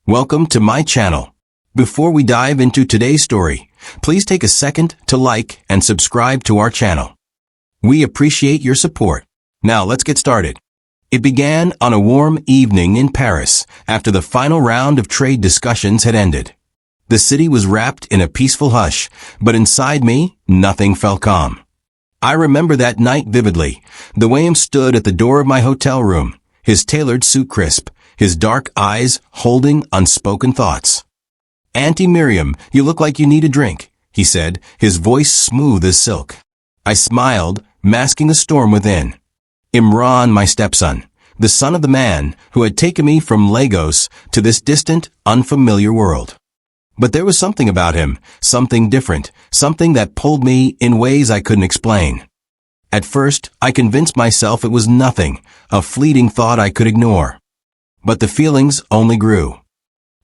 Welcome to my channel. Before we dive into today's story, please take a second to like and subscribe to our channel. We appreciate your support. Now let's get started. It began on a warm evening in Paris after the final round of trade discussions had ended. The city was wrapped in a peaceful hush, but inside me, nothing felt calm. I remember that night vividly. The way he stood at the door of my hotel room, his tailored suit crisp, his dark eyes holding unspoken thoughts. "Auntie Miriam, you look like you need a drink," he said, his voice smooth as silk. I smiled, masking the storm within. Imran, my stepson, the son of the man who had taken me from Lagos to this distant, unfamiliar world. But there was something about him, something different, something that pulled me in ways I couldn't explain. At first, I convinced myself it was nothing, a fleeting thought I could ignore. But the feelings only grew.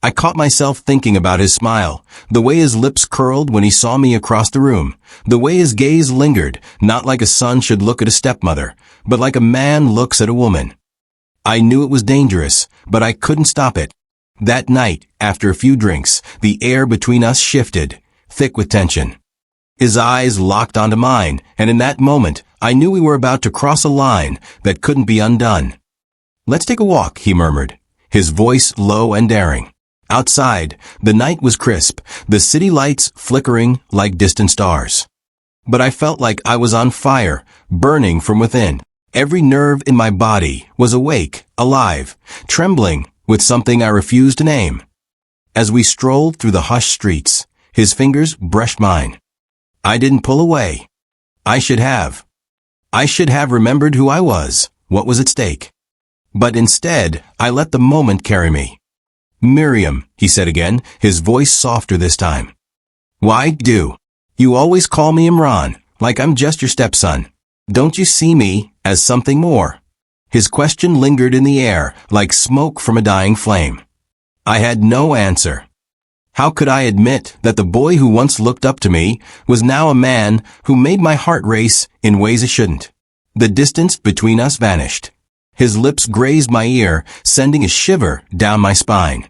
I caught myself thinking about his smile, the way his lips curled when he saw me across the room, the way his gaze lingered, not like a son should look at a stepmother, but like a man looks at a woman. I knew it was dangerous, but I couldn't stop it. That night, after a few drinks, the air between us shifted, thick with tension. His eyes locked onto mine, and in that moment, I knew we were about to cross a line that couldn't be undone. "Let's take a walk," he murmured, his voice low and daring. Outside, the night was crisp, the city lights flickering like distant stars. But I felt like I was on fire, burning from within. Every nerve in my body was awake, alive, trembling with something I refused to name. As we strolled through the hushed streets, his fingers brushed mine. I didn't pull away. I should have. I should have remembered who I was, what was at stake. But instead, I let the moment carry me. "Miriam," he said again, his voice softer this time. "Why do? You always call me Imran, like I'm just your stepson. Don't you see me as something more?" His question lingered in the air, like smoke from a dying flame. I had no answer. How could I admit that the boy who once looked up to me was now a man who made my heart race in ways it shouldn't? The distance between us vanished. His lips grazed my ear, sending a shiver down my spine.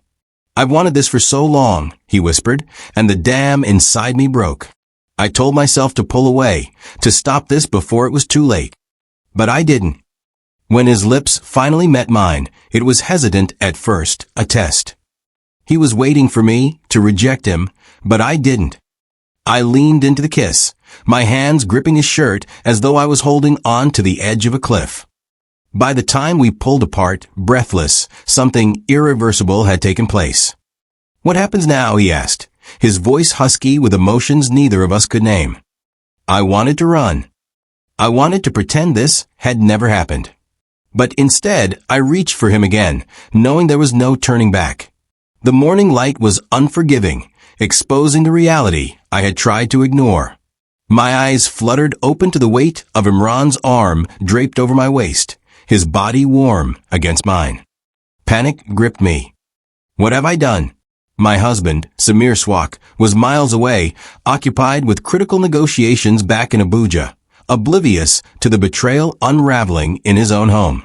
"I've wanted this for so long," he whispered, and the dam inside me broke. I told myself to pull away, to stop this before it was too late. But I didn't. When his lips finally met mine, it was hesitant at first, a test. He was waiting for me to reject him, but I didn't. I leaned into the kiss, my hands gripping his shirt as though I was holding on to the edge of a cliff. By the time we pulled apart, breathless, something irreversible had taken place. "What happens now?" he asked, his voice husky with emotions neither of us could name. I wanted to run. I wanted to pretend this had never happened. But instead, I reached for him again, knowing there was no turning back. The morning light was unforgiving, exposing the reality I had tried to ignore. My eyes fluttered open to the weight of Imran's arm draped over my waist, his body warm against mine. Panic gripped me. What have I done? My husband, Samir Swak, was miles away, occupied with critical negotiations back in Abuja, oblivious to the betrayal unraveling in his own home.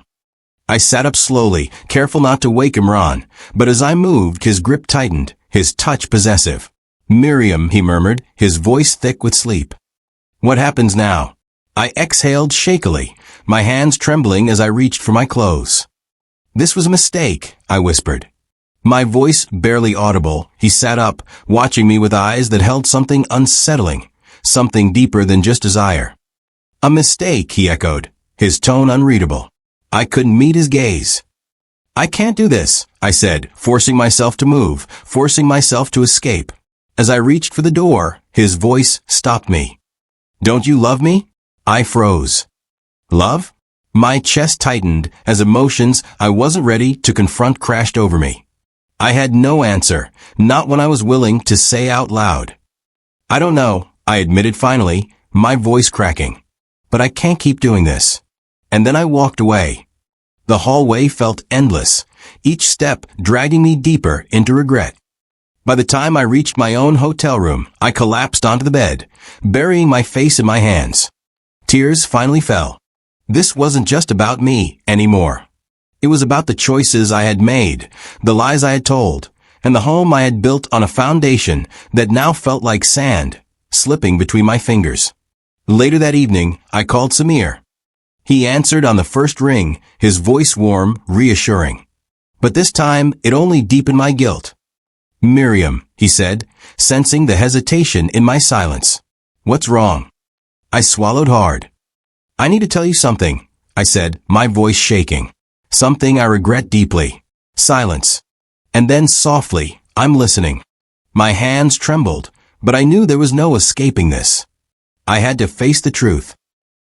I sat up slowly, careful not to wake Imran, but as I moved, his grip tightened, his touch possessive. "Miriam," he murmured, his voice thick with sleep. "What happens now?" I exhaled shakily, my hands trembling as I reached for my clothes. "This was a mistake," I whispered. My voice barely audible, he sat up, watching me with eyes that held something unsettling, something deeper than just desire. "A mistake," he echoed, his tone unreadable. I couldn't meet his gaze. "I can't do this," I said, forcing myself to move, forcing myself to escape. As I reached for the door, his voice stopped me. "Don't you love me?" I froze. Love? My chest tightened as emotions I wasn't ready to confront crashed over me. I had no answer, not when I was willing to say out loud. "I don't know," I admitted finally, my voice cracking. "But I can't keep doing this." And then I walked away. The hallway felt endless, each step dragging me deeper into regret. By the time I reached my own hotel room, I collapsed onto the bed, burying my face in my hands. Tears finally fell. This wasn't just about me anymore. It was about the choices I had made, the lies I had told, and the home I had built on a foundation that now felt like sand, slipping between my fingers. Later that evening, I called Samir. He answered on the first ring, his voice warm, reassuring. But this time, it only deepened my guilt. "Miriam," he said, sensing the hesitation in my silence. "What's wrong?" I swallowed hard. "I need to tell you something," I said, my voice shaking. "Something I regret deeply." Silence. And then softly, "I'm listening." My hands trembled, but I knew there was no escaping this. I had to face the truth.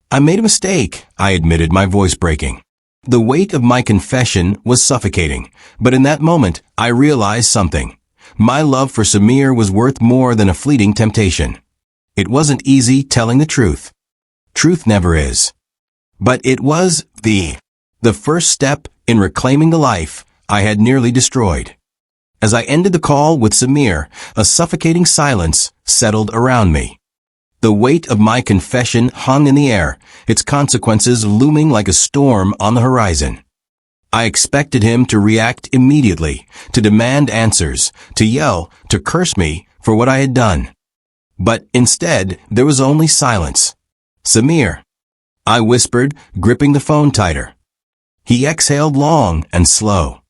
"I made a mistake," I admitted, my voice breaking. The weight of my confession was suffocating, but in that moment, I realized something. My love for Samir was worth more than a fleeting temptation. It wasn't easy telling the truth. Truth never is. But it was the first step in reclaiming the life I had nearly destroyed. As I ended the call with Samir, a suffocating silence settled around me. The weight of my confession hung in the air, its consequences looming like a storm on the horizon. I expected him to react immediately, to demand answers, to yell, to curse me for what I had done. But instead, there was only silence. "Samir," I whispered, gripping the phone tighter. He exhaled long and slow.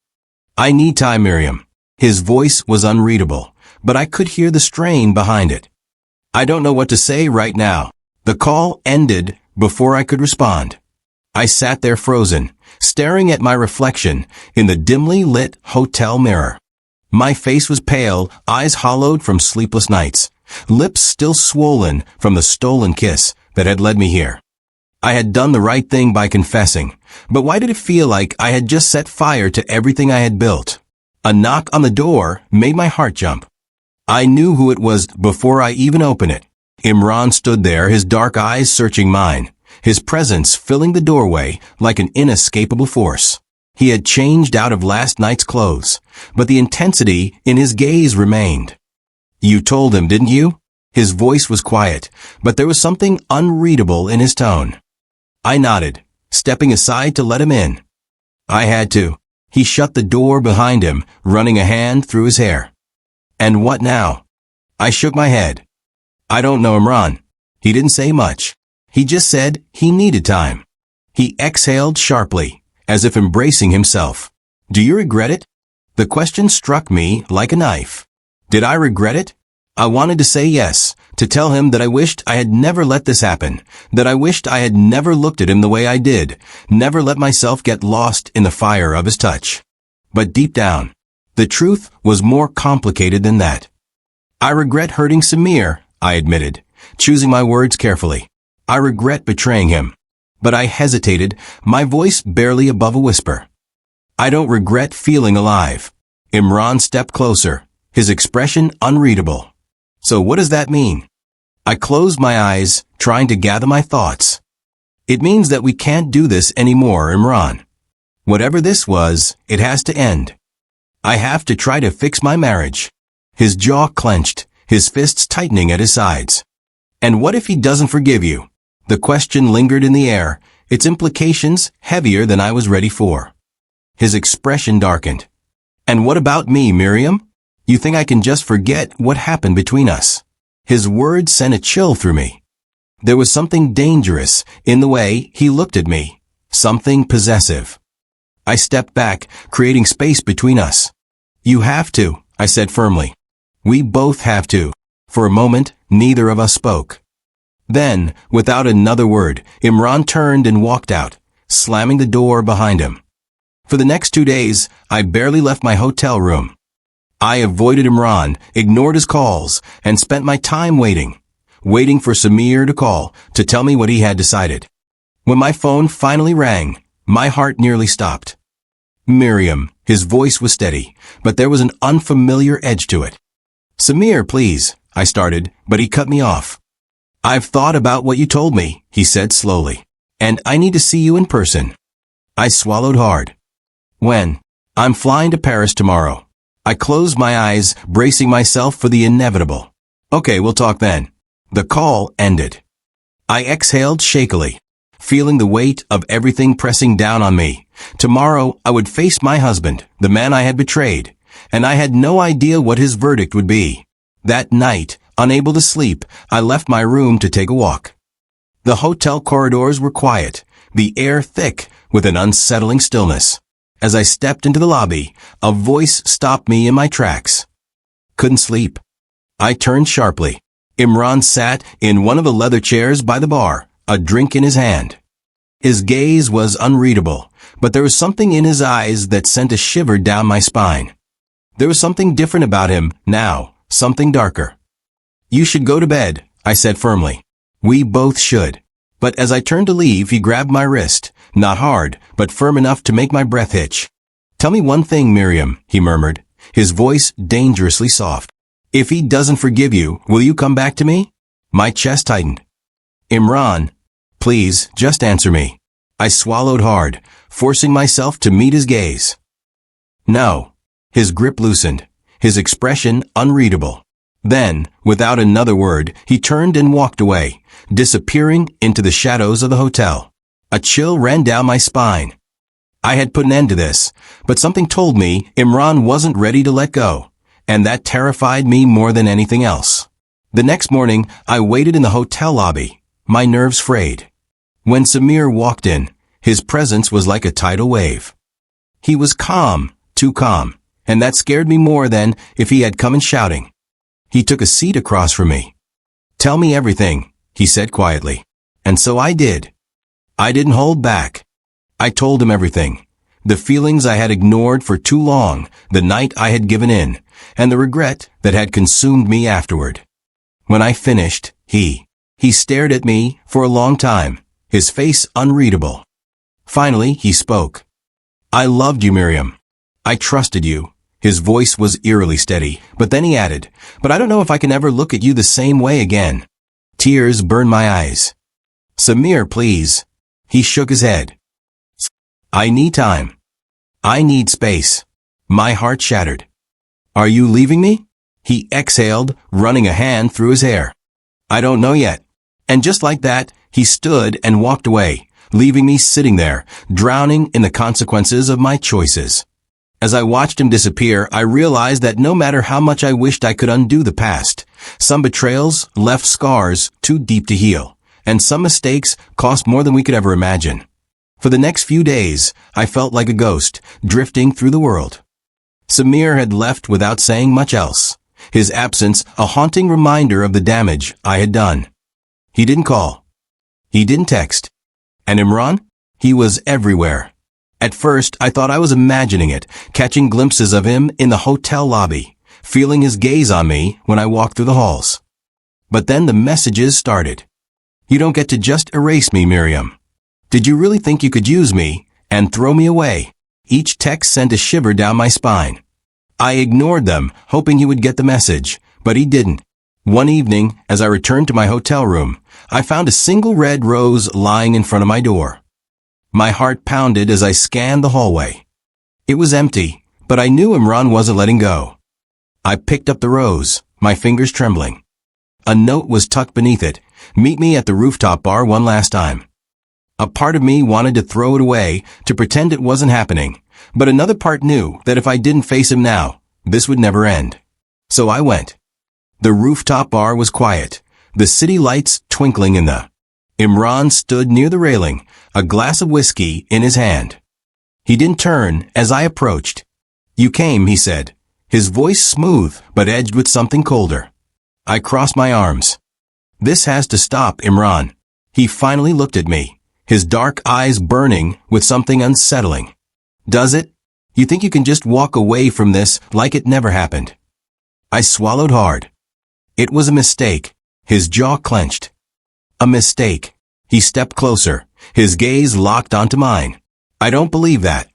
"I need time, Miriam." His voice was unreadable, but I could hear the strain behind it. "I don't know what to say right now." The call ended before I could respond. I sat there frozen, staring at my reflection in the dimly lit hotel mirror. My face was pale, eyes hollowed from sleepless nights, lips still swollen from the stolen kiss that had led me here. I had done the right thing by confessing, but why did it feel like I had just set fire to everything I had built? A knock on the door made my heart jump. I knew who it was before I even opened it. Imran stood there, his dark eyes searching mine, his presence filling the doorway like an inescapable force. He had changed out of last night's clothes, but the intensity in his gaze remained. "You told him, didn't you?" His voice was quiet, but there was something unreadable in his tone. I nodded, stepping aside to let him in. I had to. He shut the door behind him, running a hand through his hair. "And what now?" I shook my head. "I don't know, Imran." He didn't say much. He just said he needed time. He exhaled sharply, as if embracing himself. "Do you regret it?" The question struck me like a knife. Did I regret it? I wanted to say yes, to tell him that I wished I had never let this happen, that I wished I had never looked at him the way I did, never let myself get lost in the fire of his touch. But deep down, the truth was more complicated than that. "I regret hurting Samir," I admitted, choosing my words carefully. "I regret betraying him." But I hesitated, my voice barely above a whisper. "I don't regret feeling alive." Imran stepped closer, his expression unreadable. "So what does that mean?" I closed my eyes, trying to gather my thoughts. "It means that we can't do this anymore, Imran. Whatever this was, it has to end. I have to try to fix my marriage." His jaw clenched, his fists tightening at his sides. "And what if he doesn't forgive you?" The question lingered in the air, its implications heavier than I was ready for. His expression darkened. "And what about me, Miriam? You think I can just forget what happened between us?" His words sent a chill through me. There was something dangerous in the way he looked at me, something possessive. I stepped back, creating space between us. "You have to," I said firmly. "We both have to." For a moment, neither of us spoke. Then, without another word, Imran turned and walked out, slamming the door behind him. For the next 2 days, I barely left my hotel room. I avoided Imran, ignored his calls, and spent my time waiting for Samir to call, to tell me what he had decided. When my phone finally rang, my heart nearly stopped. "Miriam," his voice was steady, but there was an unfamiliar edge to it. "Samir, please," I started, but he cut me off. "I've thought about what you told me," he said slowly, "and I need to see you in person." I swallowed hard. "When?" "I'm flying to Paris tomorrow." I closed my eyes, bracing myself for the inevitable. "Okay, we'll talk then." The call ended. I exhaled shakily, feeling the weight of everything pressing down on me. Tomorrow, I would face my husband, the man I had betrayed, and I had no idea what his verdict would be. That night, unable to sleep, I left my room to take a walk. The hotel corridors were quiet, the air thick with an unsettling stillness. As I stepped into the lobby, a voice stopped me in my tracks. Couldn't sleep. I turned sharply. Imran sat in one of the leather chairs by the bar, a drink in his hand. His gaze was unreadable, but there was something in his eyes that sent a shiver down my spine. There was something different about him now, something darker. "You should go to bed," I said firmly. "We both should." But as I turned to leave, he grabbed my wrist, not hard, but firm enough to make my breath hitch. "Tell me one thing, Miriam," he murmured, his voice dangerously soft. "If he doesn't forgive you, will you come back to me?" My chest tightened. "Imran, please, just answer me." I swallowed hard, forcing myself to meet his gaze. "No." His grip loosened, his expression unreadable. Then, without another word, he turned and walked away, disappearing into the shadows of the hotel. A chill ran down my spine. I had put an end to this, but something told me Imran wasn't ready to let go, and that terrified me more than anything else. The next morning, I waited in the hotel lobby, my nerves frayed. When Samir walked in, his presence was like a tidal wave. He was calm, too calm, and that scared me more than if he had come in shouting. He took a seat across from me. "Tell me everything," he said quietly. And so I did. I didn't hold back. I told him everything. The feelings I had ignored for too long, the night I had given in, and the regret that had consumed me afterward. When I finished, he stared at me for a long time, his face unreadable. Finally, he spoke. "I loved you, Miriam. I trusted you." His voice was eerily steady, but then he added, "But I don't know if I can ever look at you the same way again." Tears burned my eyes. "Samir, please." He shook his head. "I need time. I need space." My heart shattered. "Are you leaving me?" He exhaled, running a hand through his hair. "I don't know yet." And just like that, he stood and walked away, leaving me sitting there, drowning in the consequences of my choices. As I watched him disappear, I realized that no matter how much I wished I could undo the past, some betrayals left scars too deep to heal, and some mistakes cost more than we could ever imagine. For the next few days, I felt like a ghost, drifting through the world. Samir had left without saying much else, his absence a haunting reminder of the damage I had done. He didn't call. He didn't text. And Imran? He was everywhere. At first, I thought I was imagining it, catching glimpses of him in the hotel lobby, feeling his gaze on me when I walked through the halls. But then the messages started. "You don't get to just erase me, Miriam. Did you really think you could use me and throw me away?" Each text sent a shiver down my spine. I ignored them, hoping he would get the message, but he didn't. One evening, as I returned to my hotel room, I found a single red rose lying in front of my door. My heart pounded as I scanned the hallway. It was empty, but I knew Imran wasn't letting go. I picked up the rose, my fingers trembling. A note was tucked beneath it. "Meet me at the rooftop bar one last time." A part of me wanted to throw it away, to pretend it wasn't happening, but another part knew that if I didn't face him now, this would never end. So I went. The rooftop bar was quiet, the city lights twinkling in the. Imran stood near the railing, a glass of whiskey in his hand. He didn't turn as I approached. "You came," he said, his voice smooth but edged with something colder. I crossed my arms. "This has to stop, Imran." He finally looked at me, his dark eyes burning with something unsettling. "Does it? You think you can just walk away from this like it never happened?" I swallowed hard. It was a mistake. His jaw clenched. A mistake. He stepped closer, his gaze locked onto mine. "I don't believe that.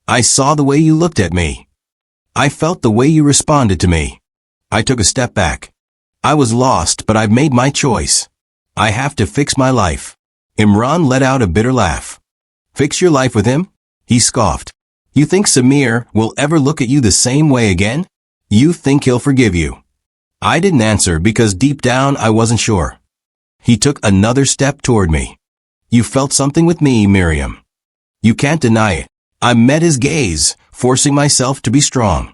I saw the way you looked at me. I felt the way you responded to me." I took a step back. "I was lost, but I've made my choice. I have to fix my life." Imran let out a bitter laugh. "Fix your life with him?" He scoffed. "You think Samir will ever look at you the same way again? You think he'll forgive you?" I didn't answer because deep down I wasn't sure. He took another step toward me. "You felt something with me, Miriam. You can't deny it." I met his gaze, forcing myself to be strong.